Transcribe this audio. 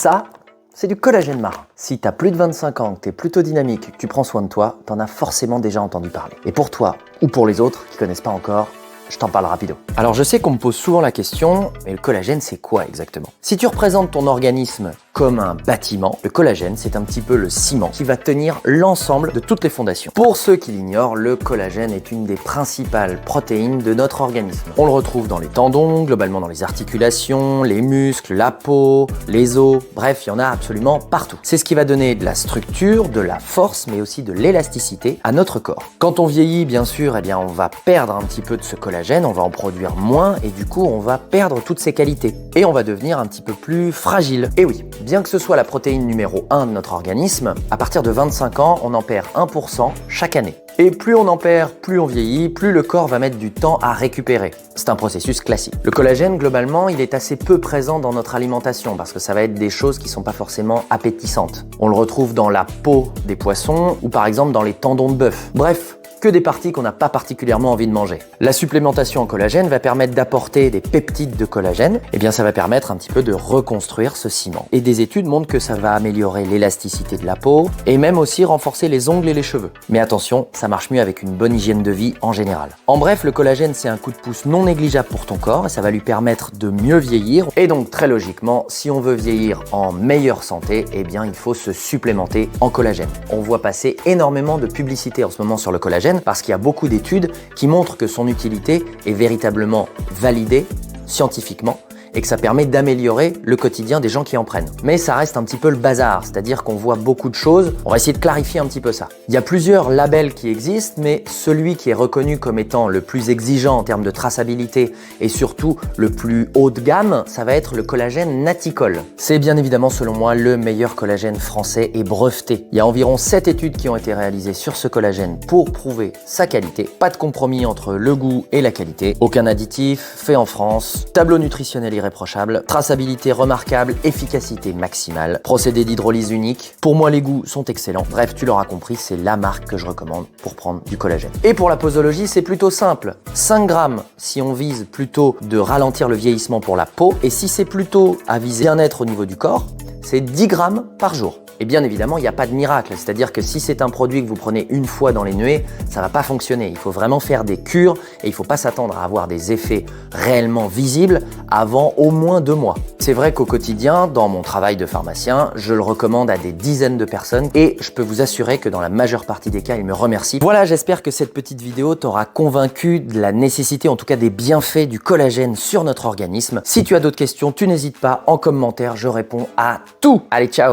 Ça, c'est du collagène marin. Si t'as plus de 25 ans, que t'es plutôt dynamique, que tu prends soin de toi, t'en as forcément déjà entendu parler. Et pour toi, ou pour les autres qui connaissent pas encore, je t'en parle rapido. Alors je sais qu'on me pose souvent la question, mais le collagène c'est quoi exactement? Si tu représentes ton organisme comme un bâtiment, le collagène c'est un petit peu le ciment qui va tenir l'ensemble de toutes les fondations. Pour ceux qui l'ignorent, le collagène est une des principales protéines de notre organisme. On le retrouve dans les tendons, globalement dans les articulations, les muscles, la peau, les os, bref, il y en a absolument partout. C'est ce qui va donner de la structure, de la force, mais aussi de l'élasticité à notre corps. Quand on vieillit, bien sûr, on va perdre un petit peu de ce collagène, on va en produire moins et du coup, on va perdre toutes ses qualités. Et on va devenir un petit peu plus fragile. Et oui, bien que ce soit la protéine numéro 1 de notre organisme, à partir de 25 ans, on en perd 1% chaque année. Et plus on en perd, plus on vieillit, plus le corps va mettre du temps à récupérer. C'est un processus classique. Le collagène, globalement, il est assez peu présent dans notre alimentation parce que ça va être des choses qui sont pas forcément appétissantes. On le retrouve dans la peau des poissons ou par exemple dans les tendons de bœuf. Bref, que des parties qu'on n'a pas particulièrement envie de manger. La supplémentation en collagène va permettre d'apporter des peptides de collagène, et ça va permettre un petit peu de reconstruire ce ciment. Et des études montrent que ça va améliorer l'élasticité de la peau et même aussi renforcer les ongles et les cheveux. Mais attention, ça marche mieux avec une bonne hygiène de vie en général. En bref, le collagène c'est un coup de pouce non négligeable pour ton corps et ça va lui permettre de mieux vieillir. Et donc très logiquement, si on veut vieillir en meilleure santé, il faut se supplémenter en collagène. On voit passer énormément de publicité en ce moment sur le collagène parce qu'il y a beaucoup d'études qui montrent que son utilité est véritablement validée scientifiquement et que ça permet d'améliorer le quotidien des gens qui en prennent. Mais ça reste un petit peu le bazar, c'est-à-dire qu'on voit beaucoup de choses. On va essayer de clarifier un petit peu ça. Il y a plusieurs labels qui existent, mais celui qui est reconnu comme étant le plus exigeant en termes de traçabilité et surtout le plus haut de gamme, ça va être le collagène Naticol. C'est bien évidemment selon moi le meilleur collagène français et breveté. Il y a environ 7 études qui ont été réalisées sur ce collagène pour prouver sa qualité. Pas de compromis entre le goût et la qualité. Aucun additif, fait en France, tableau nutritionnel irréprochable, traçabilité remarquable, efficacité maximale, procédé d'hydrolyse unique. Pour moi, les goûts sont excellents. Bref, tu l'auras compris, c'est la marque que je recommande pour prendre du collagène. Et pour la posologie, c'est plutôt simple. 5 grammes si on vise plutôt de ralentir le vieillissement pour la peau, et si c'est plutôt à viser bien-être au niveau du corps, c'est 10 grammes par jour. Et bien évidemment, il n'y a pas de miracle, c'est-à-dire que si c'est un produit que vous prenez une fois dans les nuées, ça va pas fonctionner. Il faut vraiment faire des cures et il faut pas s'attendre à avoir des effets réellement visibles avant au moins 2 mois. C'est vrai qu'au quotidien, dans mon travail de pharmacien, je le recommande à des dizaines de personnes et je peux vous assurer que dans la majeure partie des cas, ils me remercient. Voilà, j'espère que cette petite vidéo t'aura convaincu de la nécessité, en tout cas des bienfaits du collagène sur notre organisme. Si tu as d'autres questions, tu n'hésites pas, en commentaire, je réponds à tout. Allez, ciao!